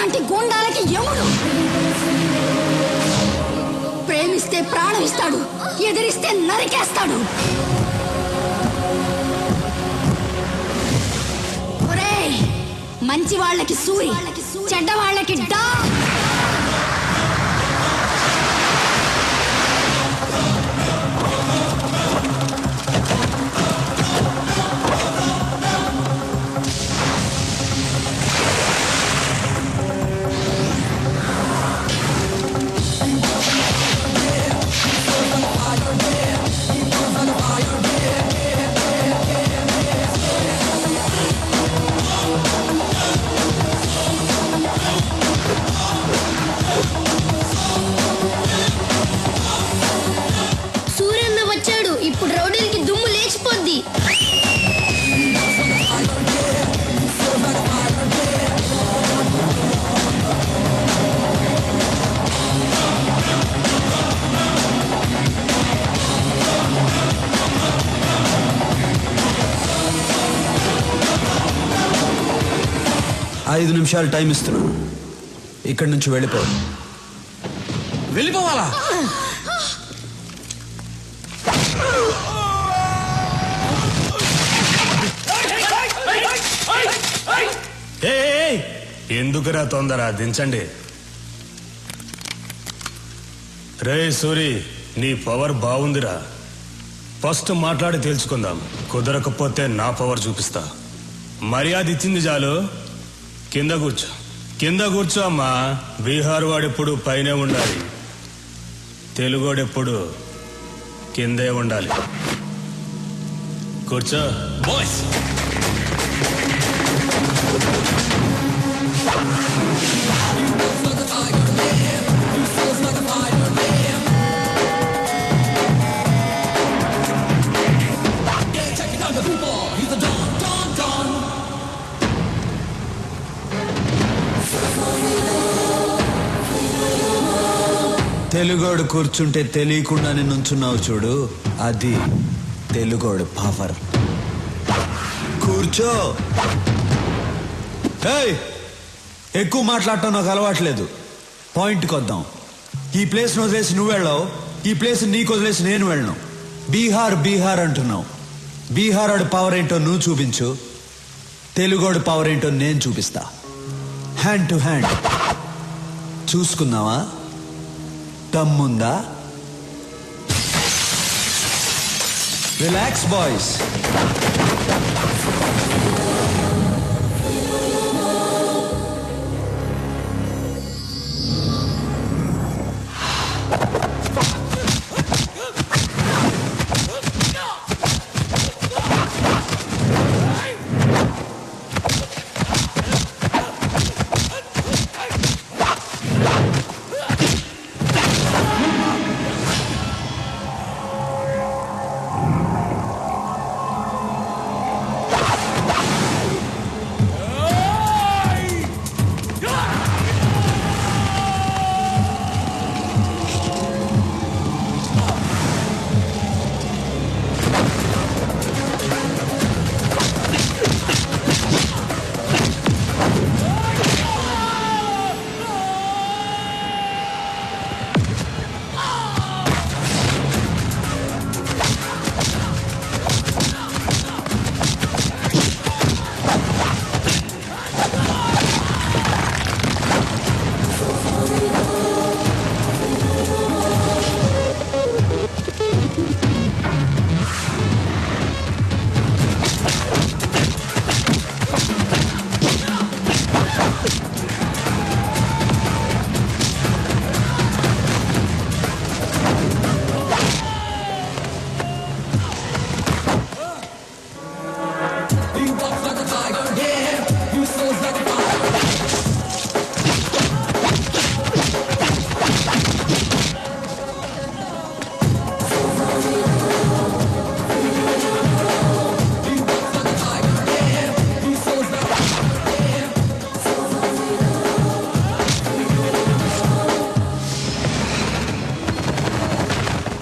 నీలాంటి గూండాలకి యముడు. ప్రేమిస్తే ప్రాణం ఇస్తాడు, ఎదిరిస్తే నరికేస్తాడు. ఒరేయ్, మంచి వాళ్ళకి సూరి, చెడ్డ వాళ్ళకి డా. ఇప్పుడు రౌడీలకి దుమ్ము లేచిపోద్ది. ఐదు నిమిషాలు టైం ఇస్తున్నాను. ఇక్కడి నుంచి వెళ్ళిపోవాలా? ఎందుకురా తొందర, దించండి. రే సూరి, నీ పవర్ బాగుందిరా. ఫస్ట్ మాట్లాడి తేల్చుకుందాం. కుదరకపోతే నా పవర్ చూపిస్తా. మర్యాద ఇచ్చింది చాలు. కింద కూర్చో అమ్మా. బీహార్ వాడెప్పుడు పైనే ఉండాలి, తెలుగోడెప్పుడు కిందే ఉండాలి. కూర్చో బాయ్స్. తెలుగోడు కూర్చుంటే తెలియకుండానే నుంచున్నావు చూడు, అది తెలుగోడు పవర్. కూర్చో. ఎక్కువ మాట్లాడటం నాకు అలవాట్లేదు. పాయింట్కి వద్దాం. ఈ ప్లేస్ని వదిలేసి నువ్వు వెళ్ళావు, ఈ ప్లేస్ నీకు వదిలేసి నేను వెళ్ళను. బీహార్ అంటున్నావు. బీహార్ వాడి పవర్ ఏంటో నువ్వు చూపించు, తెలుగోడు పవర్ ఏంటో నేను చూపిస్తా. హ్యాండ్ టు హ్యాండ్ చూసుకుందామా? దమ్ముందా? Relax boys.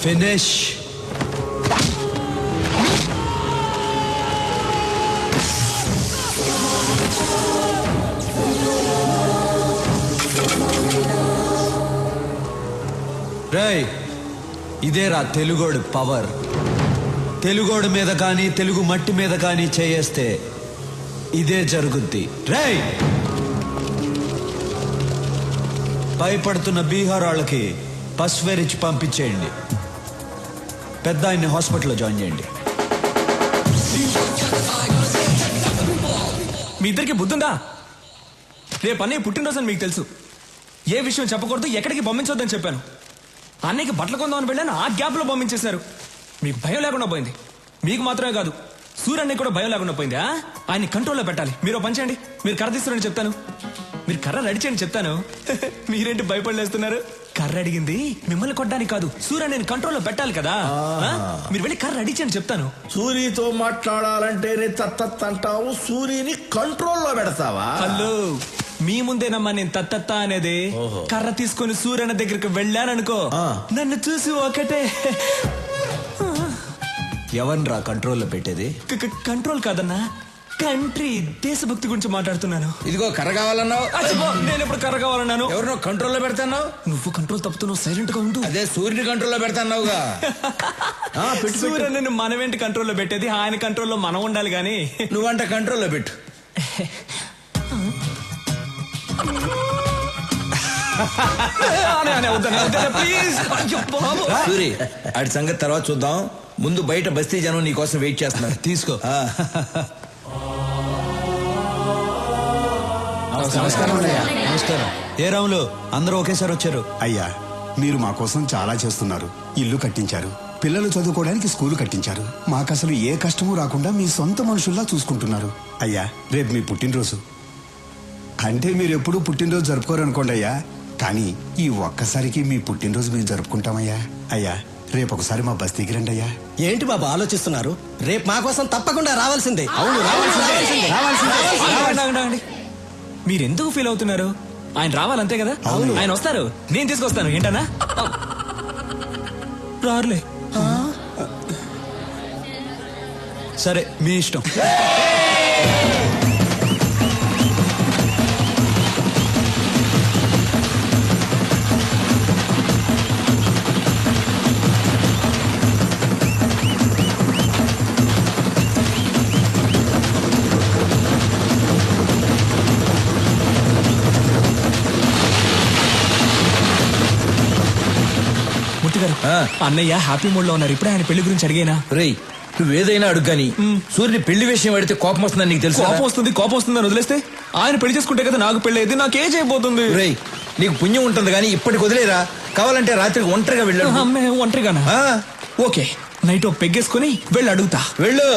Finish. రేయ్ ఇదేరా తెలుగోడు పవర్. తెలుగోడు మీద కానీ తెలుగు మట్టి మీద కానీ చేయేస్తే ఇదే జరుగుద్ది. రేయ్ భయపడుతున్న బీహార్ వాళ్ళకి పసువేరిచ్చి పంపించేయండి. పెద్ద ఆయన్ని హాస్పిటల్లో జాయిన్ చేయండి. మీ ఇద్దరికి బుద్ధుందా? రేపు అన్నయ్య పుట్టినరోజు అని మీకు తెలుసు. ఏ విషయం చెప్పకూడదు, ఎక్కడికి పంపించొద్దని చెప్పాను. అన్నయ్యకి బట్టలు కొందామని వెళ్ళాను, ఆ గ్యాప్ లో పంపించేశారు. మీకు భయం లేకుండా పోయింది. మీకు మాత్రమే కాదు, సూర్యన్నయ్య కూడా భయం లేకుండా పోయింది. ఆయన్ని కంట్రోల్లో పెట్టాలి. మీరు ఓ పని చేయండి, మీరు కర్ర తీస్తారని చెప్తాను, మీరు కర్ర నడిచేయండి చెప్తాను. మీరేంటి భయపడలేస్తున్నారు? కర్ర అడిగింది మిమ్మల్ని కొట్టడానికి కాదు, సూర్యన్నయ్యని కంట్రోల్లో పెట్టాలి కదా. మీరు వెళ్ళి కర్ర అడిచేయండి చెప్తాను. సూరితో మాట్లాడాలంటేనే తత్తత్ అంటావు, సూరిని కంట్రోల్లో పెడతావా? హలో, మీ ముందేనమ్మా నేను తత్తత్త అనేది. కర్ర తీసుకొని సూర్యన్న దగ్గరికి వెళ్ళాననుకో, నన్ను చూసి ఒకటే. ఎవరిరా కంట్రోల్లో పెట్టేది? కంట్రోల్ కాదన్నా, కంట్రీ దేశభక్తి గురించి మాట్లాడుతున్నాను. ఇదిగో కర్ర కావాలన్నావు, నేను ఎప్పుడు కర్ర కావాలన్నాను? ఎవరినో కంట్రోల్లో పెడతాన్నావు. నువ్వు కంట్రోల్ తప్పుతున్నావు, సైలెంట్ గా ఉండు. అదే సూర్యుని కంట్రోల్లో పెడతాన్నావుగా. సూర్యని మనమేంటి కంట్రోల్లో పెట్టేది, ఆయన కంట్రోల్లో మనం ఉండాలి గాని. నువ్వంట కంట్రోల్లో పెట్టు. సూరి ఆడి సంగతి తర్వాత చూద్దాం, ముందు బయట బస్తీ జనం నీ కోసం వెయిట్ చేస్తున్నారు. తీసుకో. నమస్కారం. ఏ రాములు, అందరూ ఒకేసారి వచ్చారు. అయ్యా, మీరు మా కోసం చాలా చేస్తున్నారు. ఇల్లు కట్టించారు, పిల్లలు చదువుకోవడానికి స్కూలు కట్టించారు. మాకసలు ఏ కష్టమూ రాకుండా మీ సొంత మనుషుల్లా చూసుకుంటున్నారు. అయ్యా, రేపు మీ పుట్టినరోజు. అంటే మీరు ఎప్పుడూ పుట్టినరోజు జరుపుకోరు అనుకోండి అయ్యా, కానీ ఈ ఒక్కసారికి మీ పుట్టినరోజు మేము జరుపుకుంటామయ్యా. అయ్యా, రేపు ఒకసారి మా బస్తీకి రండి అయ్యా. ఏంటి బాబు ఆలోచిస్తున్నారు? రేపు మా కోసం తప్పకుండా రావాల్సిందే. అవును, ఆగండి. మీరెందుకు ఫీల్ అవుతున్నారు? ఆయన రావాలంతే కదా. అవును. ఆయన వస్తారు, నేను తీసుకొస్తాను. ఏంటన్నా రారులే. సరే, మీ ఇష్టం. అన్నయ్య హ్యాపీ మూడ్ లో ఉన్నారు. ఇప్పుడే ఆయన పెళ్లి గురించి అడిగేనా? రేయ్, నువ్వేదైనా అడుగు గాని సూర్యుని పెళ్లి విషయం అడిగితే కోపం వస్తుందని నీకు తెలుసు. కోపం వస్తుందని వదిలేస్తే ఆయన పెళ్లి చేసుకుంటే కదా నాకు పెళ్లి అయితే. నాకు ఏజ్ అయిపోతుంది. రేయ్, నీకు పుణ్యం ఉంటుంది కానీ ఇప్పటికి వదిలేరా. కావాలంటే రాత్రికి ఒంటరిగా వెళ్ళాడు. ఒంటరిగానా? ఓకే, నైట్ పెగ్గేసుకుని వెళ్ళి అడుగుతా. వెళ్ళు.